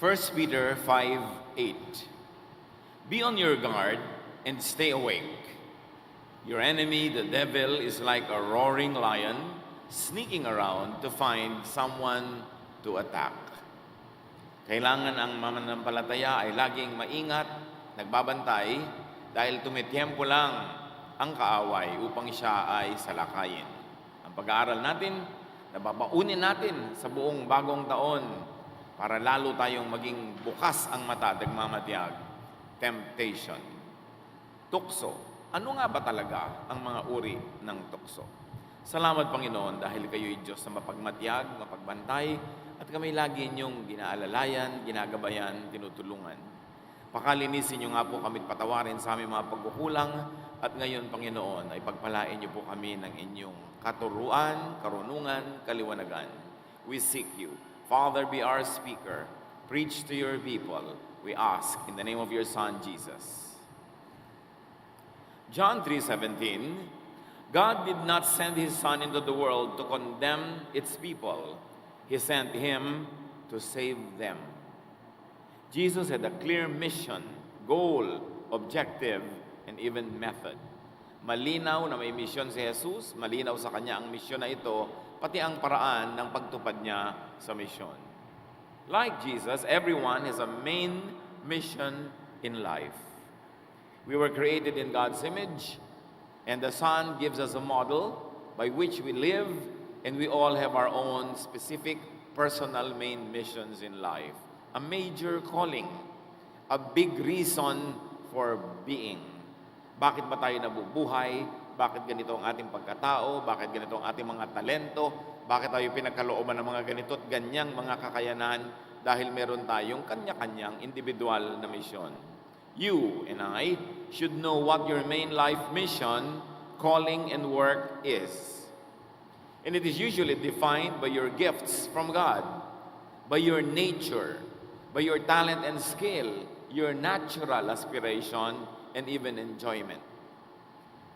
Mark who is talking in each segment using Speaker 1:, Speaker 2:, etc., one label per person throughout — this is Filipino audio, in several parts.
Speaker 1: First Peter 5:8. Be on your guard and stay awake. Your enemy, the devil, is like a roaring lion, sneaking around to find someone to attack. Kailangan ang mananampalataya ay laging maingat, nagbabantay, dahil tumitiempo lang ang kaaway upang siya ay salakayin. Ang pag-aaral natin, nababaunin natin sa buong bagong taon para lalo tayong maging bukas ang mata, nagmamadiyag. Temptation. Tukso. Ano nga ba talaga ang mga uri ng tukso? Salamat, Panginoon, dahil kayo'y Diyos na mapagmatyag, mapagbantay, at kami lagi niyong ginaalalayan, ginagabayan, tinutulungan. Pakalinisin niyo nga po kami at patawarin sa aming mga pagkukulang, at ngayon, Panginoon, ay pagpalain niyo po kami ng inyong katuruan, karunungan, kaliwanagan. We seek you. Father, be our speaker. Preach to your people. We ask in the name of your Son, Jesus. John 3:17, God did not send His Son into the world to condemn its people. He sent Him to save them. Jesus had a clear mission, goal, objective, and even method. Malinaw na may misyon si Jesus, malinaw sa Kanya ang misyon na ito, pati ang paraan ng pagtupad niya sa misyon. Like Jesus, everyone has a main mission in life. We were created in God's image, and the Son gives us a model by which we live, and we all have our own specific personal main missions in life. A major calling, a big reason for being. Bakit ba tayo nabubuhay? Bakit ganito ang ating pagkatao? Bakit ganito ang ating mga talento? Bakit tayo pinagkalooban ng mga ganito at ganyang mga kakayanan? Dahil meron tayong kanya-kanyang individual na misyon. You and I should know what your main life mission, calling, and work is. And it is usually defined by your gifts from God, by your nature, by your talent and skill, your natural aspiration, and even enjoyment.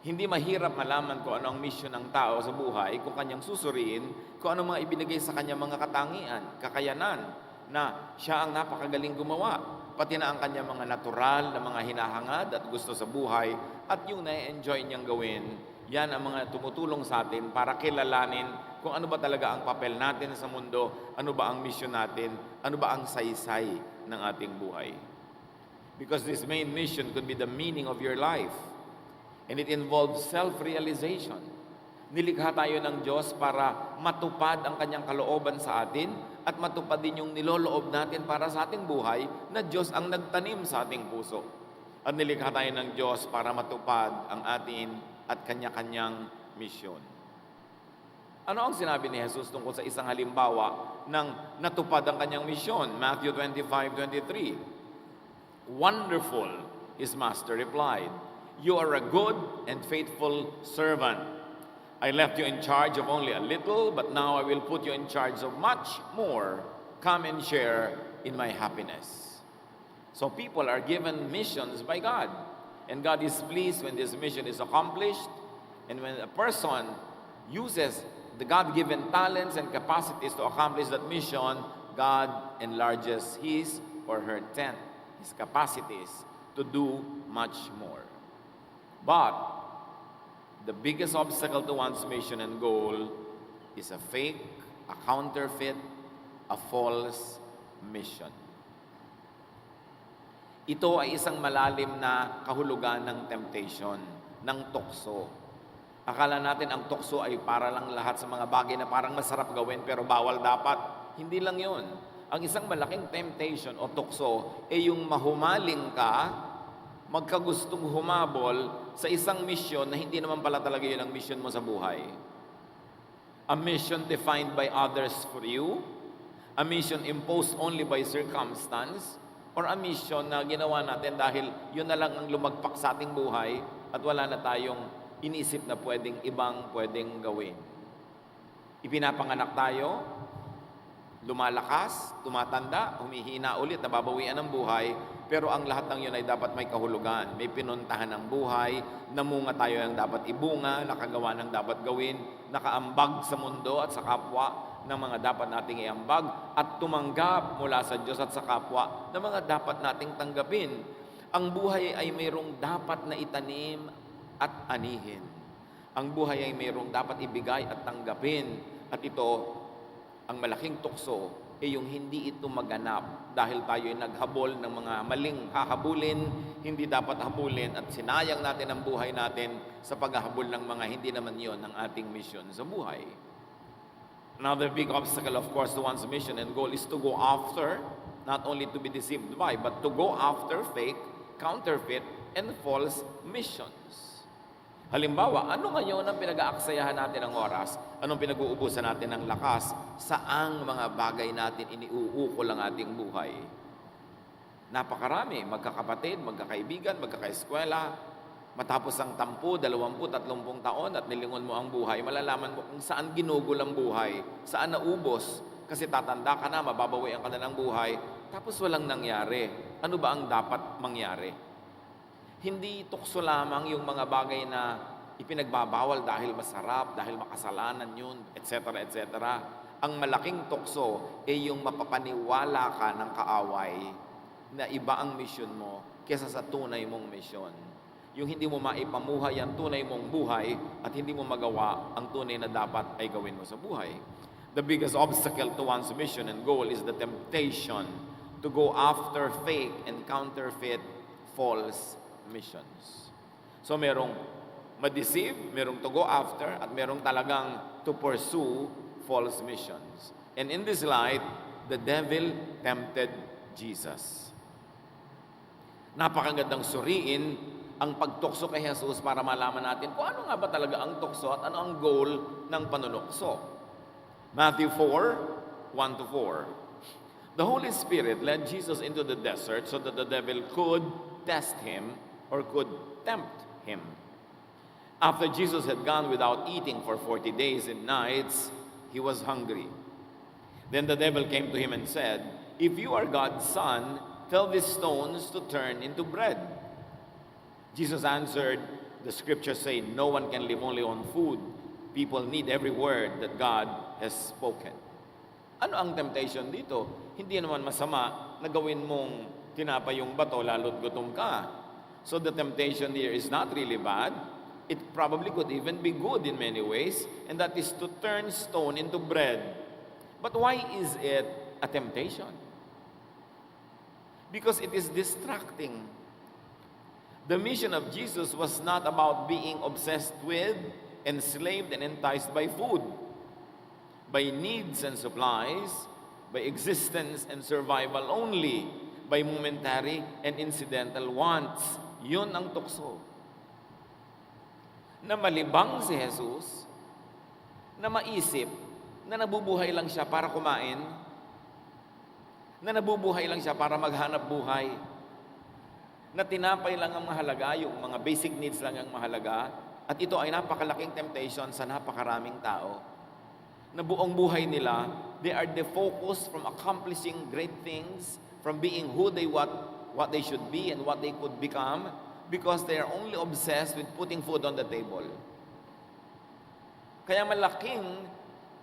Speaker 1: Hindi mahirap malaman kung ano ang mission ng tao sa buhay kung kanyang susuriin, kung ano mga ibinigay sa kanyang mga katangian, kakayanan, na siya ang napakagaling gumawa, pati na ang kanyang mga natural na mga hinahangad at gusto sa buhay, at yung na-enjoy niyang gawin, yan ang mga tumutulong sa atin para kilalanin kung ano ba talaga ang papel natin sa mundo, ano ba ang mission natin, ano ba ang saysay ng ating buhay. Because this main mission could be the meaning of your life. And it involves self-realization. Nilikha tayo ng Diyos para matupad ang Kanyang kalooban sa atin at matupad din yung niloloob natin para sa ating buhay na Diyos ang nagtanim sa ating puso. At nilikha tayo ng Diyos para matupad ang atin at kanya-kanyang misyon. Ano ang sinabi ni Jesus tungkol sa isang halimbawa ng natupad ang kanyang misyon? Matthew 25:23. Wonderful, his master replied. You are a good and faithful servant. I left you in charge of only a little, but now I will put you in charge of much more. Come and share in my happiness. So people are given missions by God. And God is pleased when this mission is accomplished. And when a person uses the God-given talents and capacities to accomplish that mission, God enlarges his or her tent, his capacities to do much more. But the biggest obstacle to one's mission and goal is a fake, a counterfeit, a false mission. Ito ay isang malalim na kahulugan ng temptation, ng tukso. Akala natin ang tukso ay para lang lahat sa mga bagay na parang masarap gawin pero bawal dapat. Hindi lang yun. Ang isang malaking temptation o tukso ay yung mahumaling ka, magkagustong humabol sa isang misyon na hindi naman pala talaga yun ang misyon mo sa buhay. A mission defined by others for you, a mission imposed only by circumstance, or a mission na ginawa natin dahil yun na lang ang lumagpak sa ating buhay at wala na tayong inisip na pwedeng gawin. Ipinapanganak tayo, lumalakas, tumatanda, humihina ulit, nababawian ng buhay, pero ang lahat ng yun ay dapat may kahulugan. May pinuntahan ng buhay, namunga tayo ng dapat ibunga, nakagawa ng dapat gawin, nakaambag sa mundo at sa kapwa, ng mga dapat nating iambag at tumanggap mula sa Diyos at sa kapwa ng mga dapat nating tanggapin. Ang buhay ay mayroong dapat na itanim at anihin. Ang buhay ay mayroong dapat ibigay at tanggapin. At ito, ang malaking tukso, yung hindi ito maganap dahil tayo ay naghabol ng mga maling hahabulin, hindi dapat habulin at sinayang natin ang buhay natin sa paghahabol ng mga hindi naman yon ang ating mission sa buhay. Another big obstacle, of course, to one's mission and goal is to go after, not only to be deceived by, but to go after fake, counterfeit, and false missions. Halimbawa, ano ngayon ang pinag-aaksayahan natin ng oras? Anong pinag-uubusan natin ng lakas? Saang mga bagay natin iniuukol ang ating buhay? Napakarami, magkakapatid, magkakaibigan, magkakaeskwela. Matapos ang 10, 20, 30 taon at nilingon mo ang buhay, malalaman mo kung saan ginugol ang buhay, saan naubos. Kasi tatanda ka na, mababawian ka na ng buhay, tapos walang nangyari. Ano ba ang dapat mangyari? Hindi tukso lamang yung mga bagay na ipinagbabawal dahil masarap, dahil makasalanan yun, etc., etc. Ang malaking tukso ay yung mapapaniwala ka ng kaaway na iba ang mission mo kesa sa tunay mong mission. Yung hindi mo maipamuhay ang tunay mong buhay at hindi mo magawa ang tunay na dapat ay gawin mo sa buhay. The biggest obstacle to one's mission and goal is the temptation to go after fake and counterfeit false missions. So merong ma-deceive, merong to go after, at merong talagang to pursue false missions. And in this light, the devil tempted Jesus. Napakagandang suriin ang pagtukso kay Jesus para malaman natin kung ano nga ba talaga ang tukso at ano ang goal ng panunukso. Matthew 4, 1-4. The Holy Spirit led Jesus into the desert so that the devil could test him or could tempt him. After Jesus had gone without eating for 40 days and nights, he was hungry. Then the devil came to him and said, "If you are God's son, tell these stones to turn into bread." Jesus answered, "The scriptures say no one can live only on food. People need every word that God has spoken." Ano ang temptation dito? Hindi naman masama na gawin mong tinapay yung bato lalo't gutom ka. So the temptation here is not really bad. It probably could even be good in many ways, and that is to turn stone into bread. But why is it a temptation? Because it is distracting. The mission of Jesus was not about being obsessed with, enslaved, and enticed by food, by needs and supplies, by existence and survival only, by momentary and incidental wants. Yun ang tukso. Na malibang si Jesus, na maisip, na nabubuhay lang siya para kumain, na nabubuhay lang siya para maghanap buhay, na tinapay lang ang mahalaga, yung mga basic needs lang ang mahalaga, at ito ay napakalaking temptation sa napakaraming tao. Na buong buhay nila, they are defocused from accomplishing great things, from being who they what they should be and what they could become, because they are only obsessed with putting food on the table. Kaya malaking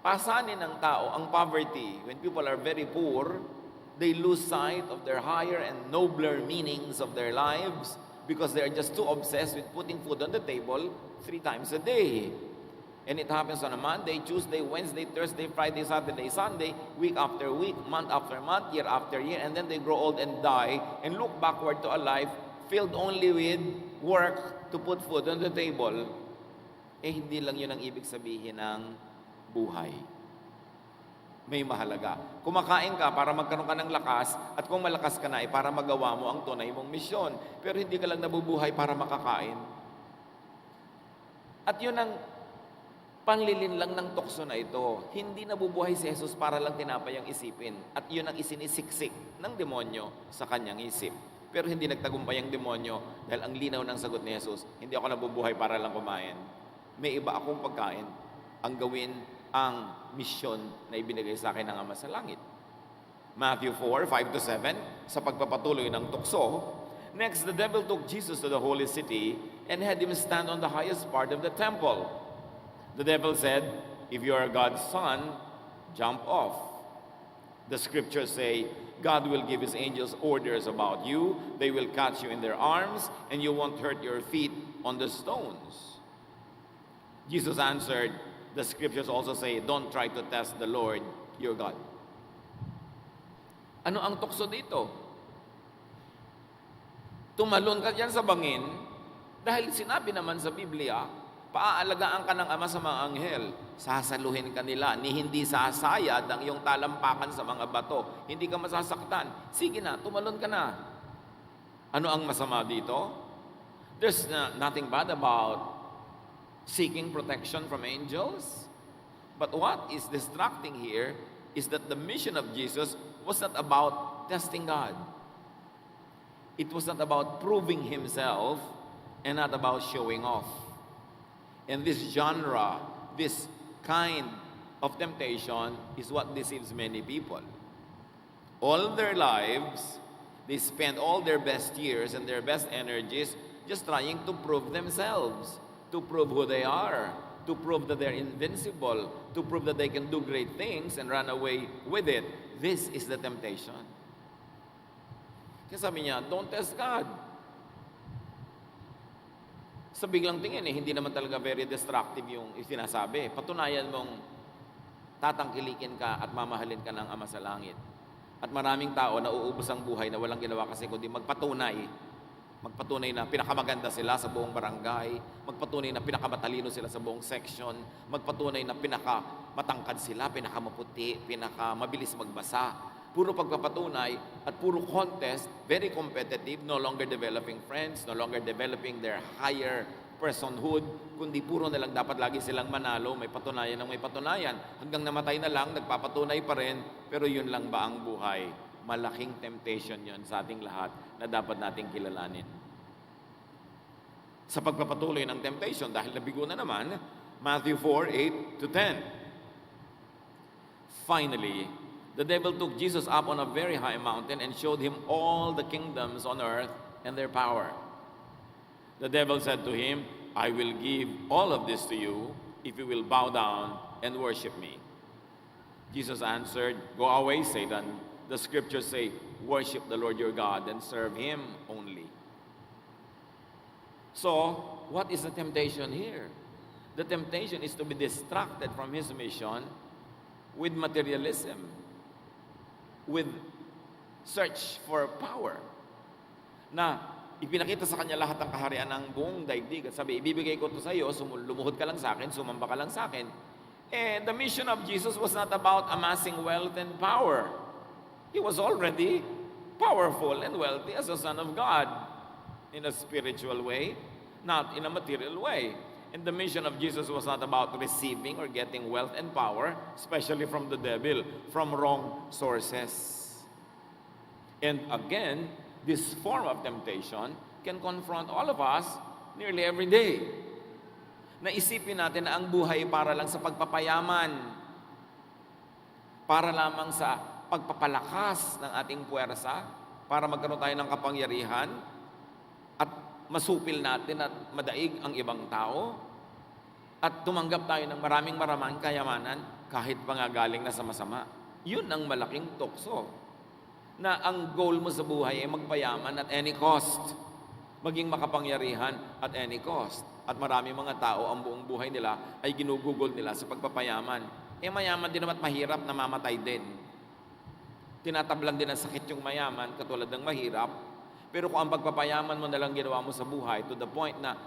Speaker 1: pasanin ng tao ang poverty. When people are very poor, they lose sight of their higher and nobler meanings of their lives because they are just too obsessed with putting food on the table 3 times a day. And it happens on a Monday, Tuesday, Wednesday, Thursday, Friday, Saturday, Sunday, week after week, month after month, year after year, and then they grow old and die and look backward to a life filled only with work to put food on the table. Hindi lang yun ang ibig sabihin ng buhay. May mahalaga. Kumakain ka para magkaroon ka ng lakas, at kung malakas ka na ay para magawa mo ang tunay mong misyon. Pero hindi ka lang nabubuhay para makakain. At yun ang panlilin lang ng tukso na ito. Hindi nabubuhay si Jesus para lang tinapay ang isipin. At yun ang isinisiksik ng demonyo sa kanyang isip. Pero hindi nagtagumpay ang demonyo dahil ang linaw ng sagot ni Jesus, hindi ako nabubuhay para lang kumain. May iba akong pagkain. Ang gawin ang misyon na ibinigay sa akin ng Ama sa Langit. Matthew 4, 5-7, sa pagpapatuloy ng tukso. Next, the devil took Jesus to the holy city and had him stand on the highest part of the temple. The devil said, "If you are God's son, jump off. The scriptures say, God will give his angels orders about you. They will catch you in their arms, and you won't hurt your feet on the stones. Jesus answered, the scriptures also say, don't try to test the Lord your God. Ano ang tukso dito? Tumalon ka dyan sa bangin dahil sinabi naman sa Biblia, paaalagaan ka ng Ama sa mga anghel, sasaluhin ka nila, ni hindi sasayad ang iyong talampakan sa mga bato, hindi ka masasaktan. Sige na, tumalon ka na. Ano ang masama dito? There's nothing bad about seeking protection from angels. But what is distracting here is that the mission of Jesus was not about testing God. It was not about proving himself and not about showing off. And this genre, this kind of temptation is what deceives many people. All their lives, they spend all their best years and their best energies just trying to prove themselves, to prove who they are, to prove that they're invincible, to prove that they can do great things and run away with it. This is the temptation. Kaya sabi niya, don't test God. Sa biglang tingin, hindi naman talaga very destructive yung sinasabi. Patunayan mong tatangkilikin ka at mamahalin ka ng Ama sa langit. At maraming tao na uubos ang buhay na walang ginawa kasi kundi magpatunay na pinakamaganda sila sa buong barangay, magpatunay na pinakamatalino sila sa buong section, magpatunay na pinakamatangkad sila, pinakamaputi, pinakamabilis magbasa. Puro pagpapatunay at puro contest, very competitive, no longer developing friends, no longer developing their higher personhood, kundi puro na lang dapat lagi silang manalo, may patunayan ng may patunayan. Hanggang namatay na lang, nagpapatunay pa rin, pero yun lang ba ang buhay? Malaking temptation yun sa ating lahat na dapat nating kilalanin. Sa pagpapatuloy ng temptation, dahil nabigo na naman, Matthew 4:8-10. Finally, the devil took Jesus up on a very high mountain and showed him all the kingdoms on earth and their power. The devil said to him, I will give all of this to you if you will bow down and worship me. Jesus answered, Go away, Satan. The scriptures say, worship the Lord your God and serve him only. So, what is the temptation here? The temptation is to be distracted from his mission with materialism, with search for power. Na ipinakita sa kanya lahat ng kaharian ng buong daigdig at sabi, ibibigay ko ito sa iyo, lumuhod ka lang sa akin, sumamba ka lang sa akin. And the mission of Jesus was not about amassing wealth and power. He was already powerful and wealthy as a son of God in a spiritual way, not in a material way. And the mission of Jesus was not about receiving or getting wealth and power, especially from the devil, from wrong sources. And again, this form of temptation can confront all of us nearly every day. Naisipin natin na ang buhay para lang sa pagpapayaman, para lamang sa pagpapalakas ng ating puwersa, para magkaroon tayo ng kapangyarihan, at masupil natin at madaig ang ibang tao, at tumanggap tayo ng maraming kayamanan kahit pangagaling na sa masama. Yun ang malaking tukso. Na ang goal mo sa buhay ay magpayaman at any cost. Maging makapangyarihan at any cost. At marami mga tao, ang buong buhay nila ay ginugugol nila sa pagpapayaman. Mayaman din naman at mahirap, namamatay din. Tinatablan din ang sakit yung mayaman, katulad ng mahirap. Pero kung ang pagpapayaman mo na lang ginawa mo sa buhay, to the point na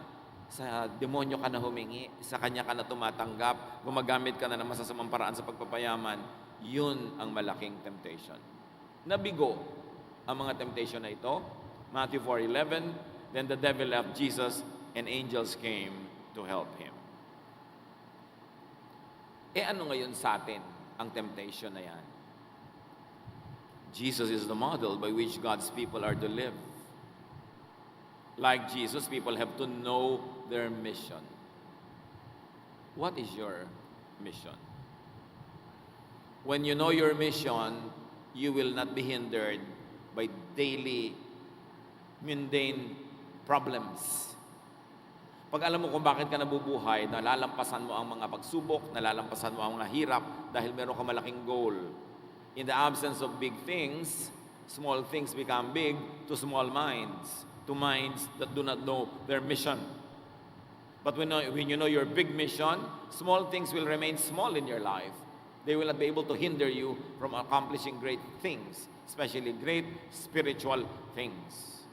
Speaker 1: sa demonyo ka na humingi, sa kanya ka na tumatanggap, gumagamit ka na ng masasamang paraan sa pagpapayaman, yun ang malaking temptation. Nabigo ang mga temptation na ito. Matthew 4:11, then the devil left Jesus and angels came to help him. Ano ngayon sa atin ang temptation na yan? Jesus is the model by which God's people are to live. Like Jesus, people have to know their mission. What is your mission? When you know your mission, you will not be hindered by daily mundane problems. Pag alam mo kung bakit ka nabubuhay, nalalampasan mo ang mga pagsubok, nalalampasan mo ang mga hirap dahil meron ka malaking goal. In the absence of big things, small things become big to small minds, to minds that do not know their mission. But when you know your big mission, small things will remain small in your life. They will not be able to hinder you from accomplishing great things, especially great spiritual things.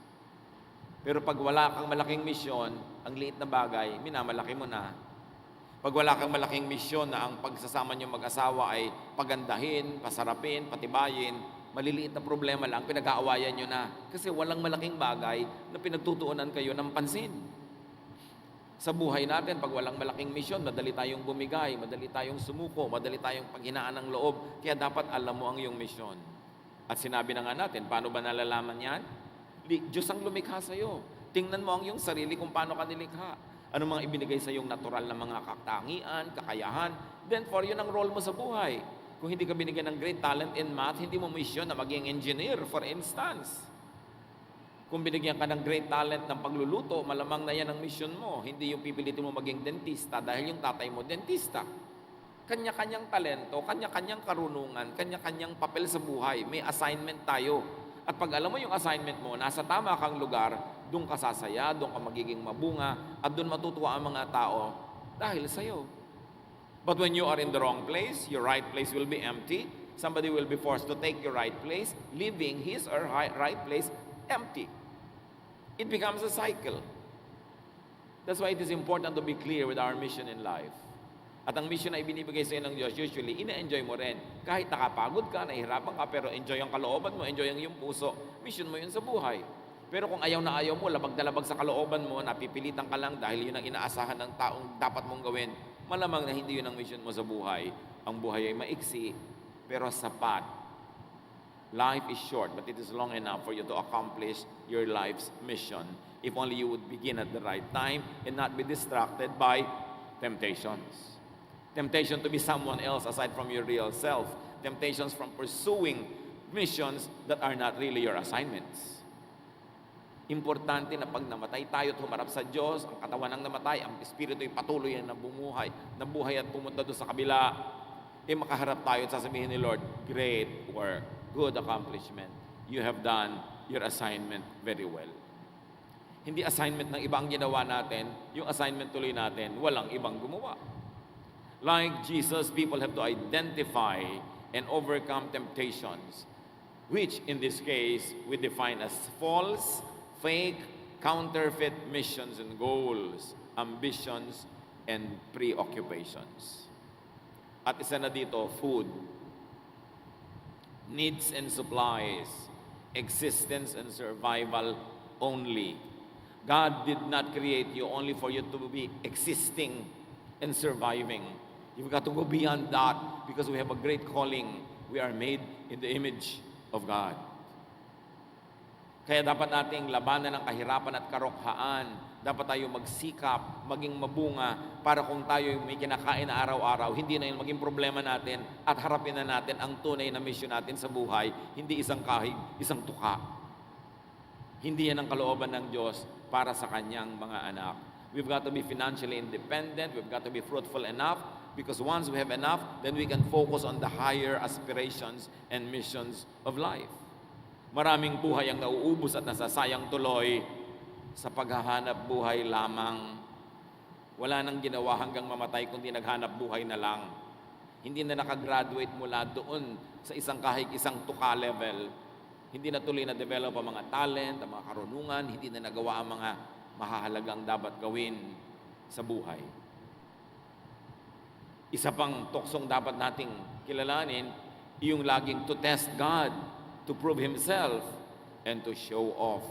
Speaker 1: Pero pag wala kang malaking misyon, ang liit na bagay, minamalaki mo na. Pag wala kang malaking misyon na ang pagsasama niyo mag-asawa ay pagandahin, pasarapin, patibayin, maliliit na problema lang, pinag-aawayan niyo na. Kasi walang malaking bagay na pinagtutuunan kayo ng pansin. Sa buhay natin, pag walang malaking misyon, madali tayong bumigay, madali tayong sumuko, madali tayong paghinaan ng loob. Kaya dapat alam mo ang iyong misyon. At sinabi na nga natin, paano ba nalalaman yan? Diyos ang lumikha sa'yo. Tingnan mo ang iyong sarili kung paano ka nilikha. Ano mga ibinigay sa iyong natural na mga katangian, kakayahan. Then for yun ang role mo sa buhay. Kung hindi ka binigyan ng great talent in math, hindi mo misyon na maging engineer, for instance. Kung binigyan ka ng great talent ng pagluluto, malamang na yan ang mission mo. Hindi yung pipilitin mo maging dentista dahil yung tatay mo dentista. Kanya-kanyang talento, kanya-kanyang karunungan, kanya-kanyang papel sa buhay. May assignment tayo. At pag alam mo yung assignment mo, nasa tama kang lugar, doon ka sasaya, doon ka magiging mabunga, at doon matutuwa ang mga tao dahil sa'yo. But when you are in the wrong place, your right place will be empty. Somebody will be forced to take your right place, leaving his or her right place empty. It becomes a cycle. That's why it is important to be clear with our mission in life. At ang mission na ibinibigay sa iyo ng Diyos, usually, ina-enjoy mo rin. Kahit nakapagod ka, nahihirapan ka, pero enjoy ang kalooban mo, enjoy ang iyong puso. Mission mo yun sa buhay. Pero kung ayaw na ayaw mo, labag na labag sa kalooban mo, napipilitan ka lang dahil yun ang inaasahan ng taong dapat mong gawin, malamang na hindi yun ang mission mo sa buhay. Ang buhay ay maiksi, pero sapat. Life is short, but it is long enough for you to accomplish your life's mission. If only you would begin at the right time and not be distracted by temptations. Temptation to be someone else aside from your real self. Temptations from pursuing missions that are not really your assignments. Importante na pag namatay tayo at humarap sa Diyos, ang katawan ng namatay, ang espiritu ay patuloy na nabuhay at pumunta doon sa kabila, makaharap tayo at sasabihin ni Lord, great work, good accomplishment. You have done your assignment very well. Hindi assignment ng iba ang ginawa natin, yung assignment tuloy natin, walang ibang gumawa. Like Jesus, people have to identify and overcome temptations, which in this case we define as false, fake, counterfeit missions and goals, ambitions, and preoccupations. At isa na dito, food, needs and supplies, existence and survival only. God did not create you only for you to be existing and surviving. You've got to go beyond that because we have a great calling. We are made in the image of God. Kaya dapat nating labanan ng kahirapan at karokhaan. Dapat tayo magsikap, maging mabunga para kung tayo may kinakain na araw-araw, hindi na yun maging problema natin at harapin na natin ang tunay na mission natin sa buhay. Hindi isang kahig, isang tuka. Hindi yan ang kalooban ng Diyos para sa kanyang mga anak. We've got to be financially independent. We've got to be fruitful enough. Because once we have enough, then we can focus on the higher aspirations and missions of life. Maraming buhay ang nauubos at nasasayang tuloy sa paghahanap buhay lamang. Wala nang ginawa hanggang mamatay kundi naghanap buhay na lang. Hindi na nakagraduate mula doon sa isang kahig, isang tuka level. Hindi na tuloy na-develop ang mga talent, ang mga karunungan, hindi na nagawa ang mga mahahalagang dapat gawin sa buhay. Isa pang tuksong dapat nating kilalanin, yung laging to test God, to prove Himself, and to show off.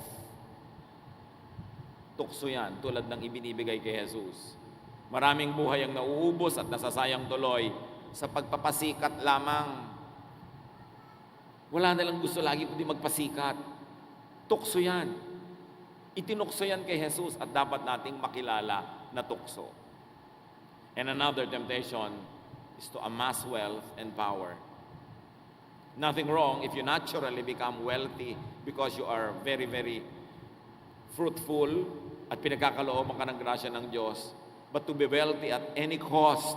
Speaker 1: Tukso yan, tulad ng ibinibigay kay Jesus. Maraming buhay ang nauubos at nasasayang tuloy sa pagpapasikat lamang. Wala na lang gusto lagi kundi magpasikat. Tukso yan. Itinukso yan kay Jesus at dapat nating makilala na tukso. And another temptation is to amass wealth and power. Nothing wrong if you naturally become wealthy because you are very, very fruitful at pinagkakalooban ka ng grasya ng Diyos, but to be wealthy at any cost,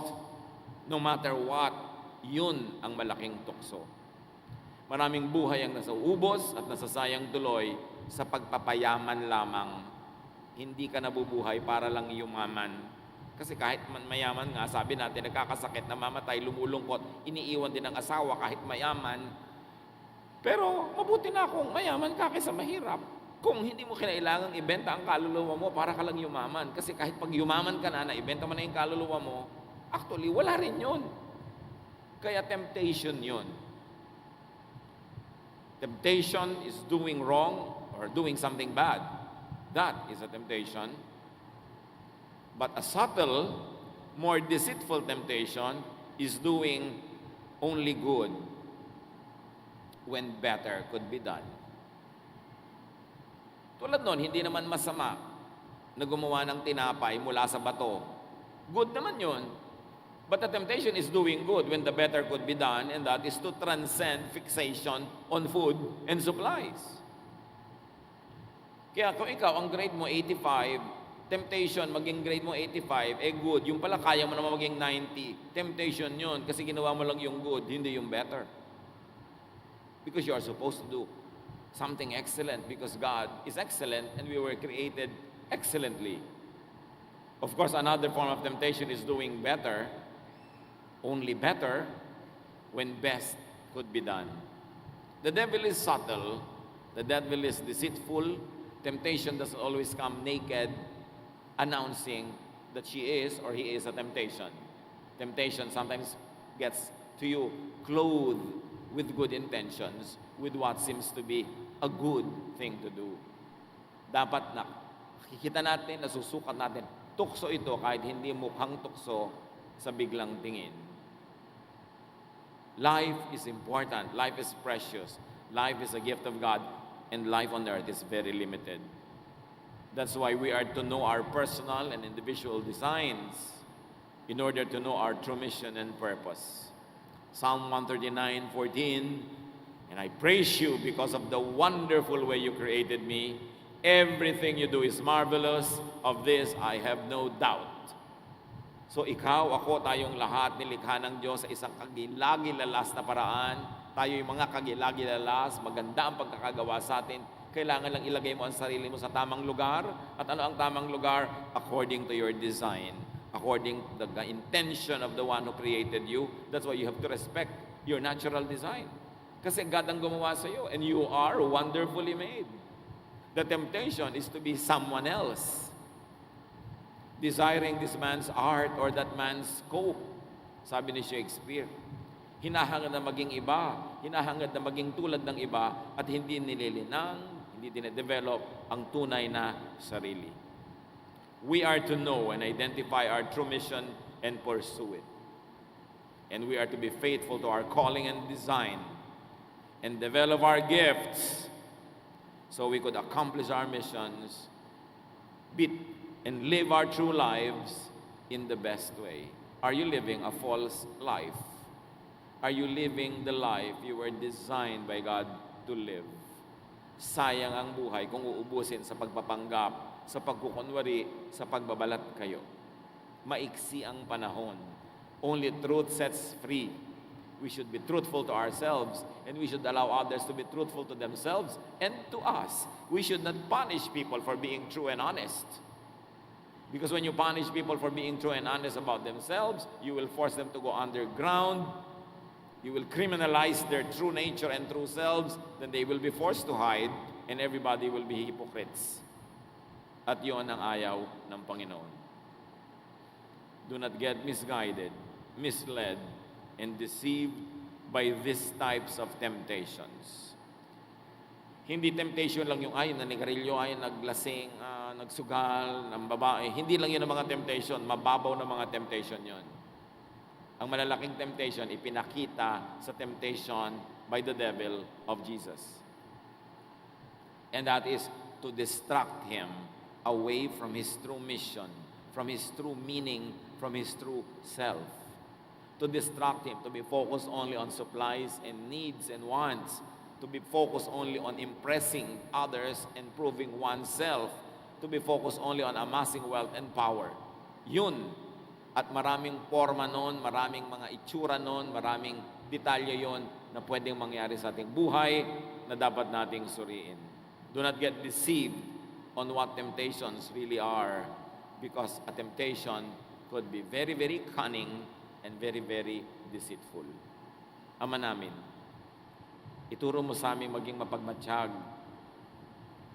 Speaker 1: no matter what, yun ang malaking tukso. Maraming buhay ang nasauubos at nasasayang tuloy sa pagpapayaman lamang. Hindi ka nabubuhay para lang yumaman. Kasi kahit man mayaman nga, sabi natin, nagkakasakit, namamatay, lumulungkot, iniiwan din ng asawa kahit mayaman. Pero mabuti na kung mayaman ka kaysa mahirap. Kung hindi mo kinailangang ibenta ang kaluluwa mo para ka lang yumaman. Kasi kahit pag yumaman ka na, ibenta mo na yung kaluluwa mo, actually, wala rin yun. Kaya temptation yun. Temptation is doing wrong or doing something bad. That is a temptation. But a subtle, more deceitful temptation is doing only good when better could be done. Tulad nun, hindi naman masama na gumawa ng tinapay mula sa bato. Good naman yun. But the temptation is doing good when the better could be done, and that is to transcend fixation on food and supplies. Kaya kung ikaw, ang grade mo 85, temptation, maging grade mo 85, good. Yung pala, kaya mo naman maging 90. Temptation yun, kasi ginawa mo lang yung good, hindi yung better. Because you are supposed to do something excellent, because God is excellent, and we were created excellently. Of course, another form of temptation is doing better, only better, when best could be done. The devil is subtle, the devil is deceitful, temptation doesn't always come naked, announcing that she is or he is a temptation. Temptation sometimes gets to you clothed with good intentions, with what seems to be a good thing to do. Dapat na nakikita natin, nasusukat natin, tukso ito kahit hindi mukhang tukso sa biglang tingin. Life is important. Life is precious. Life is a gift of God, and life on earth is very limited. That's why we are to know our personal and individual designs in order to know our true mission and purpose. Psalm 139:14, and I praise you because of the wonderful way you created me. Everything you do is marvelous. Of this I have no doubt. So ikaw, ako, tayong lahat nilikha ng Diyos sa isang kagilagilalas na paraan. Tayo yung mga kagilagilalas, maganda ang pagkakagawa sa atin. Kailangan lang ilagay mo ang sarili mo sa tamang lugar. At ano ang tamang lugar? According to your design. According to the intention of the one who created you. That's why you have to respect your natural design. Kasi God ang gumawa sa iyo, and you are wonderfully made. The temptation is to be someone else, desiring this man's art or that man's scope. Sabi ni Shakespeare, hinahangad na maging iba, hinahangad na maging tulad ng iba, at hindi nililinang, hindi dinedevelop ang tunay na sarili. We are to know and identify our true mission and pursue it. And we are to be faithful to our calling and design and develop our gifts so we could accomplish our missions, and live our true lives in the best way. Are you living a false life? Are you living the life you were designed by God to live? Sayang ang buhay kung uubusin sa pagpapanggap, sa pagkukunwari, sa pagbabalat kayo. Maiksi ang panahon. Only truth sets free. We should be truthful to ourselves, and we should allow others to be truthful to themselves and to us. We should not punish people for being true and honest. Because when you punish people for being true and honest about themselves, you will force them to go underground. You will criminalize their true nature and true selves. Then they will be forced to hide, and everybody will be hypocrites. At yun ang ayaw ng Panginoon. Do not get misguided, misled, and deceived by these types of temptations. Hindi temptation lang yung nanigarilyo, naglasing, nagsugal, ng babae. Hindi lang yun ang mga temptation, mababaw na mga temptation yun. Ang malalaking temptation, ipinakita sa temptation by the devil of Jesus. And that is to distract him away from his true mission, from his true meaning, from his true self. To distract him, to be focused only on supplies and needs and wants, to be focused only on impressing others and proving oneself, to to be focused only on amassing wealth and power. Yun. At maraming forma nun, maraming mga itsura nun, maraming detalye yon na pwedeng mangyari sa ating buhay na dapat nating suriin. Do not get deceived on what temptations really are, because a temptation could be very, very cunning and very, very deceitful. Ama namin, ituro mo sa amin maging mapagmatsyag,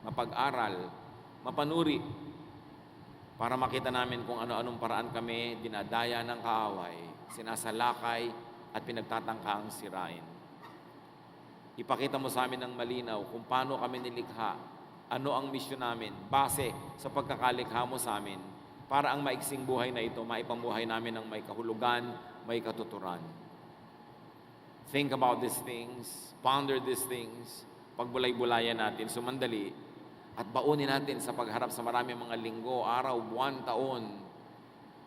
Speaker 1: mapag-aral, mapanuri, para makita namin kung ano-anong paraan kami dinadaya ng kaaway, sinasalakay at pinagtatangkaang sirain. Ipakita mo sa amin ng malinaw kung paano kami nilikha, ano ang misyon namin, base sa pagkakalikha mo sa amin, para ang maiksing buhay na ito, maipamuhay namin ng may kahulugan, may katuturan. Think about these things, ponder these things, pagbulay-bulayan natin, sumandali, at baunin natin sa pagharap sa maraming mga linggo, araw, buwan, taon,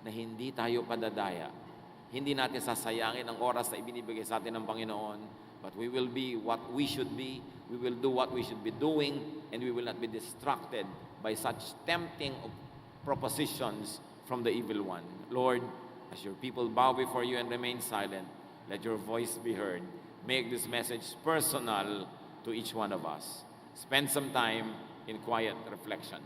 Speaker 1: na hindi tayo padadaya. Hindi natin sasayangin ang oras na ibinibigay sa atin ng Panginoon, but we will be what we should be, we will do what we should be doing, and we will not be distracted by such tempting propositions from the evil one. Lord, as your people bow before you and remain silent, let your voice be heard. Make this message personal to each one of us. Spend some time in quiet reflection.